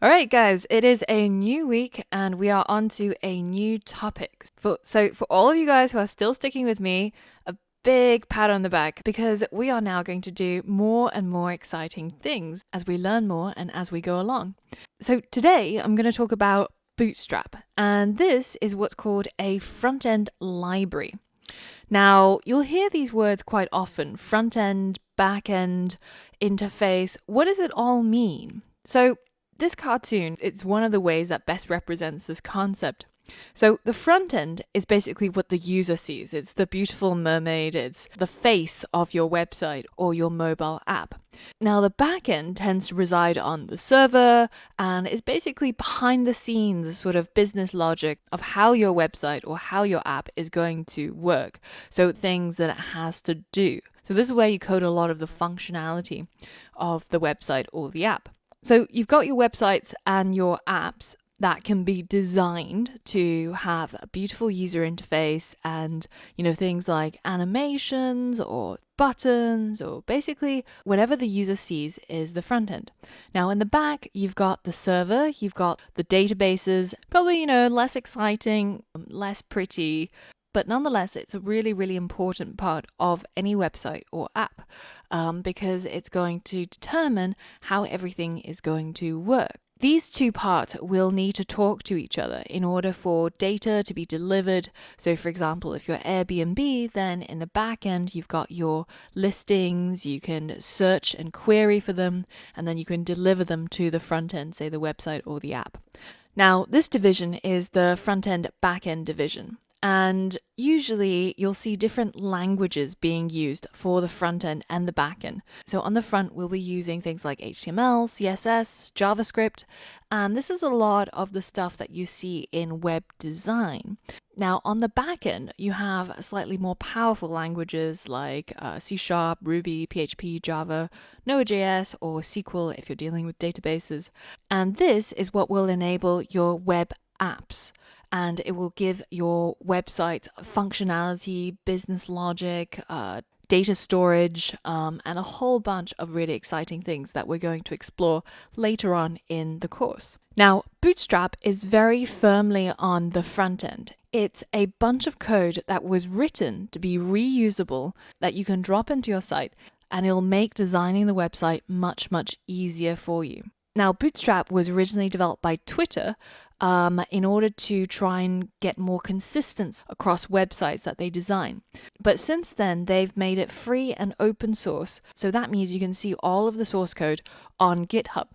All right, guys, it is a new week and we are on to a new topic. So for all of you guys who are still sticking with me, a big pat on the back because we are now going to do more and more exciting things as we learn more and as we go along. So today I'm going to talk about Bootstrap, and this is what's called a front-end library. Now, you'll hear these words quite often: front-end, back-end, interface. What does it all mean? So this cartoon, it's one of the ways that best represents this concept. So the front end is basically what the user sees. It's the beautiful mermaid, it's the face of your website or your mobile app. Now the back end tends to reside on the server and is basically behind the scenes sort of business logic of how your website or how your app is going to work. So things that it has to do. So this is where you code a lot of the functionality of the website or the app. So you've got your websites and your apps that can be designed to have a beautiful user interface and, things like animations or buttons or basically whatever the user sees is the front end. Now in the back, you've got the server, you've got the databases, probably, less exciting, less pretty, but nonetheless, it's a really, really important part of any website or app because it's going to determine how everything is going to work. These two parts will need to talk to each other in order for data to be delivered. So for example, if you're Airbnb, then in the back end, you've got your listings, you can search and query for them, and then you can deliver them to the front end, say the website or the app. Now, this division is the front end, back end division. And usually you'll see different languages being used for the front end and the back end. So on the front, we'll be using things like HTML, CSS, JavaScript, and this is a lot of the stuff that you see in web design. Now on the back end, you have slightly more powerful languages like C#, Ruby, PHP, Java, Node.js, or SQL if you're dealing with databases. And this is what will enable your web apps. And it will give your website functionality, business logic, data storage, and a whole bunch of really exciting things that we're going to explore later on in the course. Now, Bootstrap is very firmly on the front end. It's a bunch of code that was written to be reusable that you can drop into your site, and it'll make designing the website much, much easier for you. Now, Bootstrap was originally developed by Twitter in order to try and get more consistency across websites that they design. But since then, they've made it free and open source. So that means you can see all of the source code on GitHub.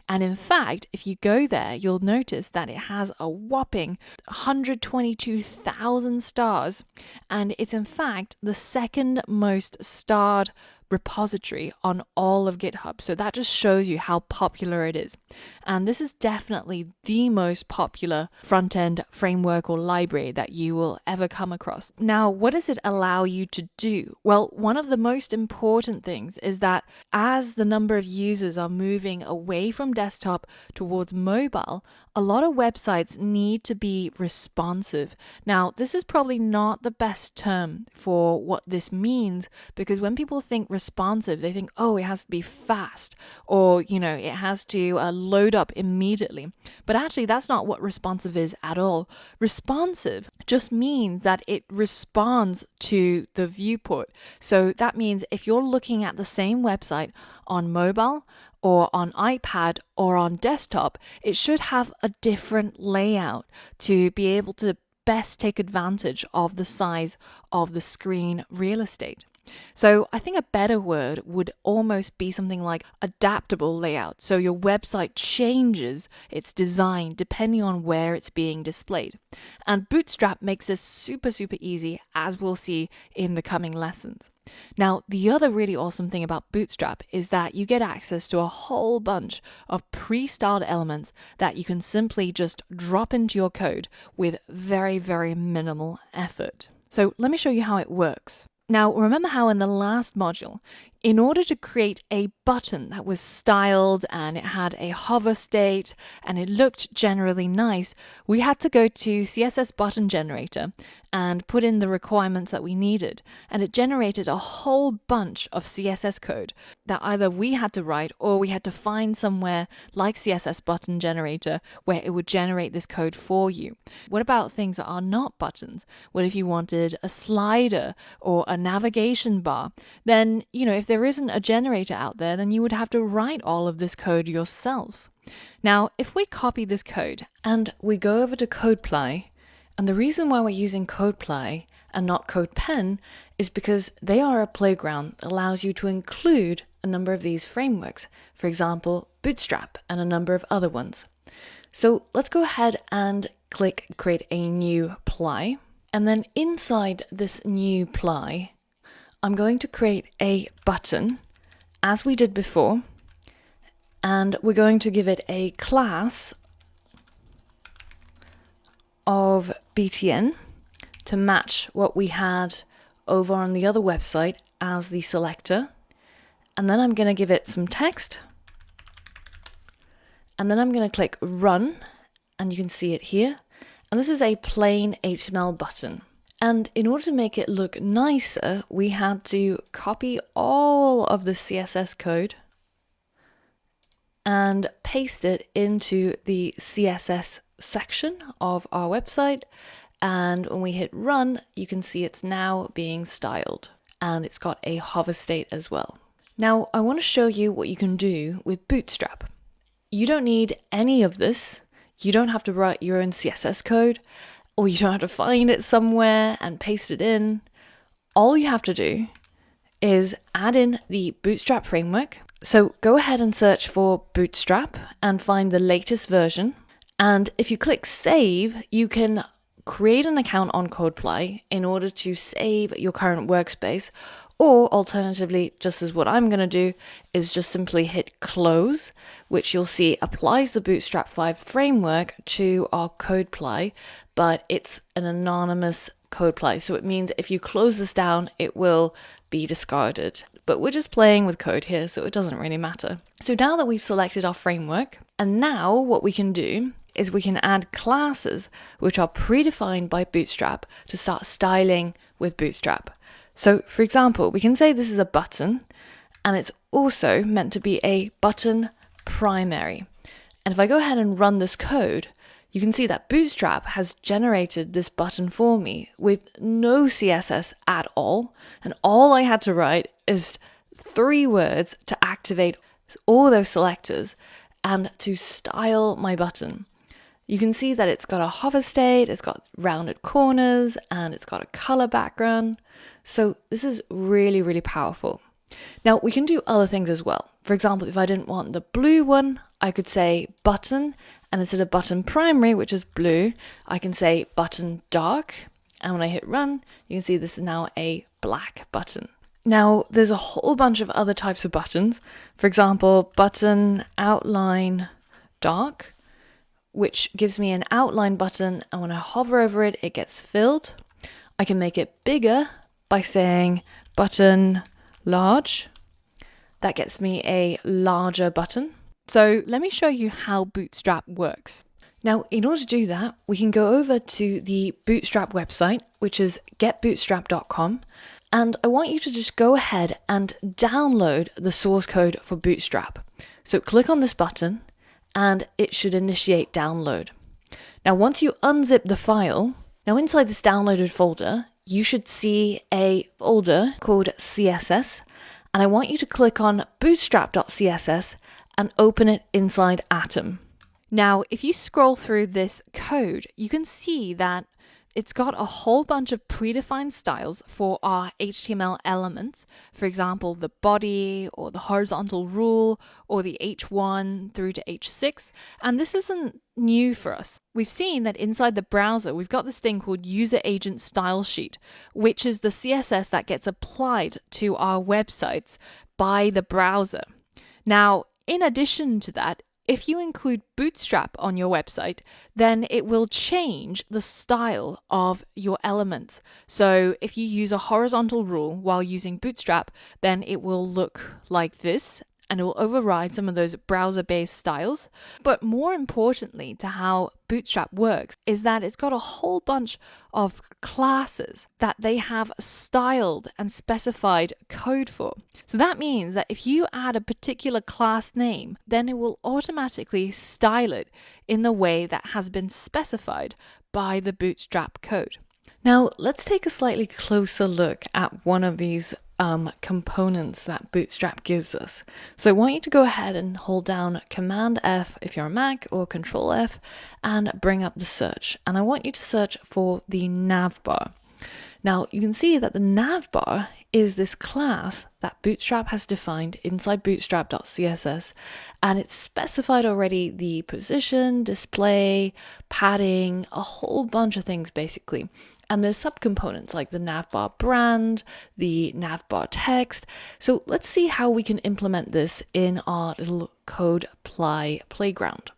And in fact, if you go there, you'll notice that it has a whopping 122,000 stars. And it's in fact the second most starred repository on all of GitHub. So that just shows you how popular it is. And this is definitely the most popular front-end framework or library that you will ever come across. Now, what does it allow you to do? Well, one of the most important things is that as the number of users are moving away from desktop towards mobile, a lot of websites need to be responsive. Now, this is probably not the best term for what this means because when people think responsive, they think, oh, it has to be fast or, it has to load up immediately. But actually, that's not what responsive is at all. Responsive just means that it responds to the viewport. So that means if you're looking at the same website on mobile or on iPad or on desktop, it should have a different layout to be able to best take advantage of the size of the screen real estate. So I think a better word would almost be something like adaptable layout. So your website changes its design depending on where it's being displayed. And Bootstrap makes this super, super easy, as we'll see in the coming lessons. Now, the other really awesome thing about Bootstrap is that you get access to a whole bunch of pre-styled elements that you can simply just drop into your code with very, very minimal effort. So let me show you how it works. Now, remember how in the last module, in order to create a button that was styled and it had a hover state and it looked generally nice, we had to go to CSS button generator and put in the requirements that we needed. And it generated a whole bunch of CSS code that either we had to write or we had to find somewhere like CSS button generator where it would generate this code for you. What about things that are not buttons? What if you wanted a slider or a navigation bar? Then, if there isn't a generator out there, then you would have to write all of this code yourself. Now, if we copy this code and we go over to CodePly, and the reason why we're using CodePly and not CodePen is because they are a playground that allows you to include a number of these frameworks, for example, Bootstrap and a number of other ones. So let's go ahead and click create a new ply. And then inside this new ply, I'm going to create a button as we did before, and we're going to give it a class of btn to match what we had over on the other website as the selector. And then I'm going to give it some text. And then I'm going to click run, and you can see it here. And this is a plain HTML button. And in order to make it look nicer, we had to copy all of the CSS code and paste it into the CSS section of our website. And when we hit run, you can see it's now being styled, and it's got a hover state as well. Now, I want to show you what you can do with Bootstrap. You don't need any of this. You don't have to write your own CSS code, or you don't have to find it somewhere and paste it in. All you have to do is add in the Bootstrap framework. So go ahead and search for Bootstrap and find the latest version. And if you click save, you can create an account on CodePly in order to save your current workspace. Or alternatively, just as what I'm going to do, is just simply hit close, which you'll see applies the Bootstrap 5 framework to our CodePly, but it's an anonymous CodePly. So it means if you close this down, it will be discarded. But we're just playing with code here, so it doesn't really matter. So now that we've selected our framework, and now what we can do is we can add classes which are predefined by Bootstrap to start styling with Bootstrap. So for example, we can say this is a button, and it's also meant to be a button primary. And if I go ahead and run this code, you can see that Bootstrap has generated this button for me with no CSS at all. And all I had to write is 3 words to activate all those selectors and to style my button. You can see that it's got a hover state, it's got rounded corners, and it's got a color background. So this is really, really powerful. Now we can do other things as well. For example, if I didn't want the blue one, I could say button, and instead of button primary, which is blue, I can say button dark. And when I hit run, you can see this is now a black button. Now there's a whole bunch of other types of buttons. For example, button outline dark, which gives me an outline button, and when I hover over it, it gets filled. I can make it bigger by saying button large. That gets me a larger button. So let me show you how Bootstrap works. Now, in order to do that, we can go over to the Bootstrap website, which is getbootstrap.com. And I want you to just go ahead and download the source code for Bootstrap. So click on this button, and it should initiate download. Now, once you unzip the file, now inside this downloaded folder, you should see a folder called CSS, and I want you to click on bootstrap.css and open it inside Atom. Now, if you scroll through this code, you can see that it's got a whole bunch of predefined styles for our HTML elements. For example, the body or the horizontal rule or the H1 through to H6. And this isn't new for us. We've seen that inside the browser, we've got this thing called user agent style sheet, which is the CSS that gets applied to our websites by the browser. Now, in addition to that, if you include Bootstrap on your website, then it will change the style of your elements. So if you use a horizontal rule while using Bootstrap, then it will look like this, and it will override some of those browser-based styles. But more importantly to how Bootstrap works is that it's got a whole bunch of classes that they have styled and specified code for. So that means that if you add a particular class name, then it will automatically style it in the way that has been specified by the Bootstrap code. Now, let's take a slightly closer look at one of these components that Bootstrap gives us. So I want you to go ahead and hold down Command F if you're a Mac, or Control F, and bring up the search. And I want you to search for the navbar. Now you can see that the navbar is this class that Bootstrap has defined inside bootstrap.css, and it's specified already the position, display, padding, a whole bunch of things basically. And there's subcomponents like the navbar brand, the navbar text. So let's see how we can implement this in our little code playground.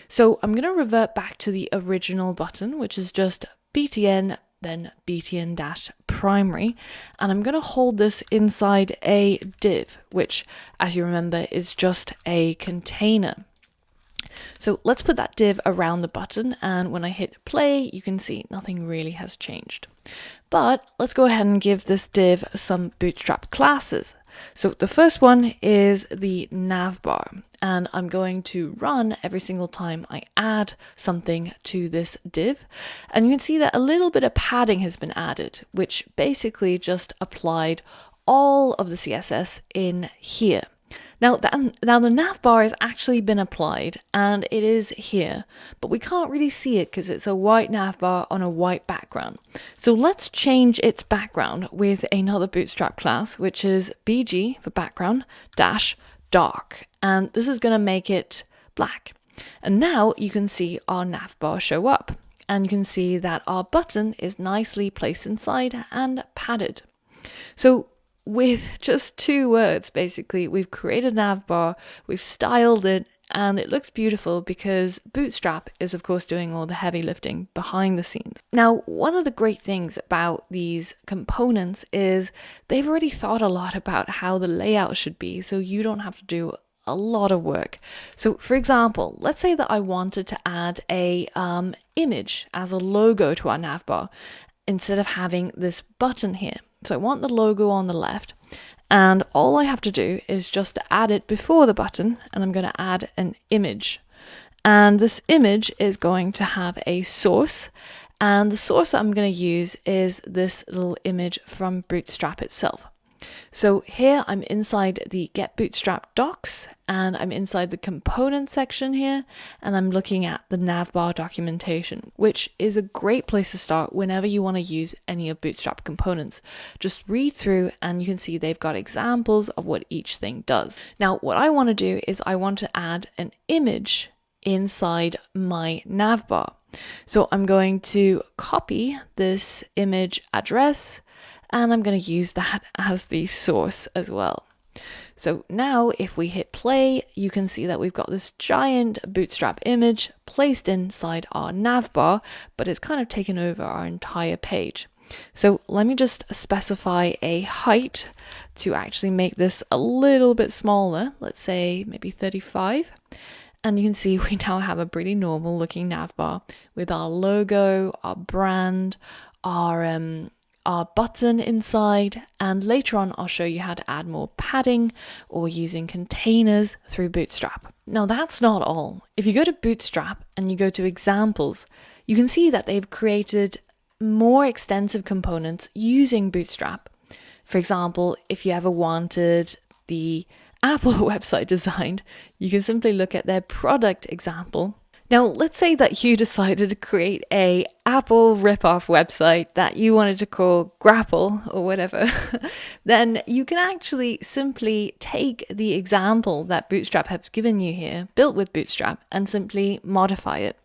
So I'm going to revert back to the original button, which is just btn, then btn-primary, and I'm going to hold this inside a div, which, as you remember, is just a container. So let's put that div around the button, and when I hit play, you can see nothing really has changed. But let's go ahead and give this div some Bootstrap classes. So the first one is the navbar, and I'm going to run every single time I add something to this div. And you can see that a little bit of padding has been added, which basically just applied all of the CSS in here. Now the navbar has actually been applied, and it is here, but we can't really see it because it's a white navbar on a white background. So let's change its background with another Bootstrap class, which is bg for background dash dark, and this is going to make it black. And now you can see our navbar show up, and you can see that our button is nicely placed inside and padded. So with just 2 words, basically, we've created a navbar, we've styled it, and it looks beautiful because Bootstrap is, of course, doing all the heavy lifting behind the scenes. Now, one of the great things about these components is they've already thought a lot about how the layout should be, so you don't have to do a lot of work. So, for example, let's say that I wanted to add a image as a logo to our navbar instead of having this button here. So I want the logo on the left, and all I have to do is just add it before the button, and I'm going to add an image. And this image is going to have a source, and the source that I'm going to use is this little image from Bootstrap itself. So here I'm inside the Get Bootstrap docs, and I'm inside the component section here, and I'm looking at the navbar documentation, which is a great place to start whenever you want to use any of Bootstrap components. Just read through and you can see they've got examples of what each thing does. Now, what I want to do is I want to add an image inside my navbar. So I'm going to copy this image address, and I'm going to use that as the source as well. So now if we hit play, you can see that we've got this giant Bootstrap image placed inside our navbar, but it's kind of taken over our entire page. So let me just specify a height to actually make this a little bit smaller. Let's say maybe 35. And you can see we now have a pretty normal looking navbar with our logo, our brand, our button inside, and later on I'll show you how to add more padding or using containers through Bootstrap. Now that's not all. If you go to Bootstrap and you go to examples, you can see that they've created more extensive components using Bootstrap. For example, if you ever wanted the Apple website designed, you can simply look at their product example. Now, let's say that you decided to create a Apple ripoff website that you wanted to call Grapple or whatever. Then you can actually simply take the example that Bootstrap has given you here, built with Bootstrap, and simply modify it.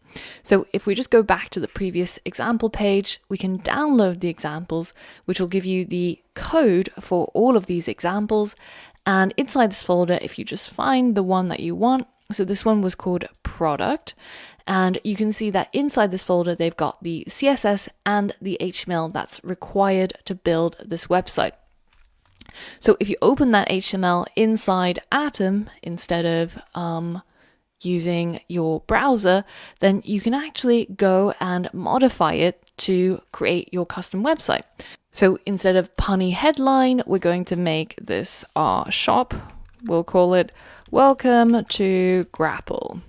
So if we just go back to the previous example page, we can download the examples, which will give you the code for all of these examples. And inside this folder, if you just find the one that you want, So this one was called product. And you can see that inside this folder, they've got the CSS and the HTML that's required to build this website. So if you open that HTML inside Atom instead of using your browser, then you can actually go and modify it to create your custom website. So instead of punny headline, we're going to make this our shop. We'll call it Welcome to Grapple.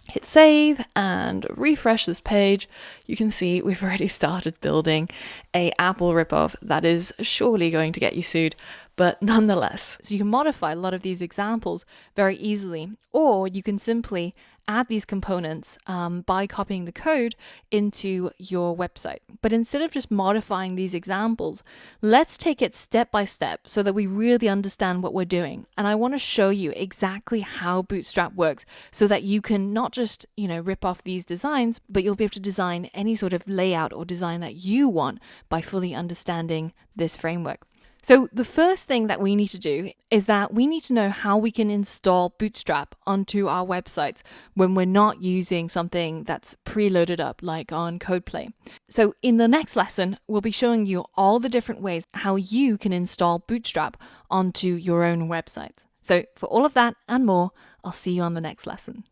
Hit save and refresh this page. You can see we've already started building a Apple ripoff that is surely going to get you sued, but nonetheless. So you can modify a lot of these examples very easily, or you can simply add these components by copying the code into your website. But instead of just modifying these examples, let's take it step by step so that we really understand what we're doing. And I want to show you exactly how Bootstrap works so that you can not just, rip off these designs, but you'll be able to design any sort of layout or design that you want by fully understanding this framework. So the first thing that we need to do is that we need to know how we can install Bootstrap onto our websites when we're not using something that's preloaded up like on CodePlay. So in the next lesson, we'll be showing you all the different ways how you can install Bootstrap onto your own websites. So for all of that and more, I'll see you on the next lesson.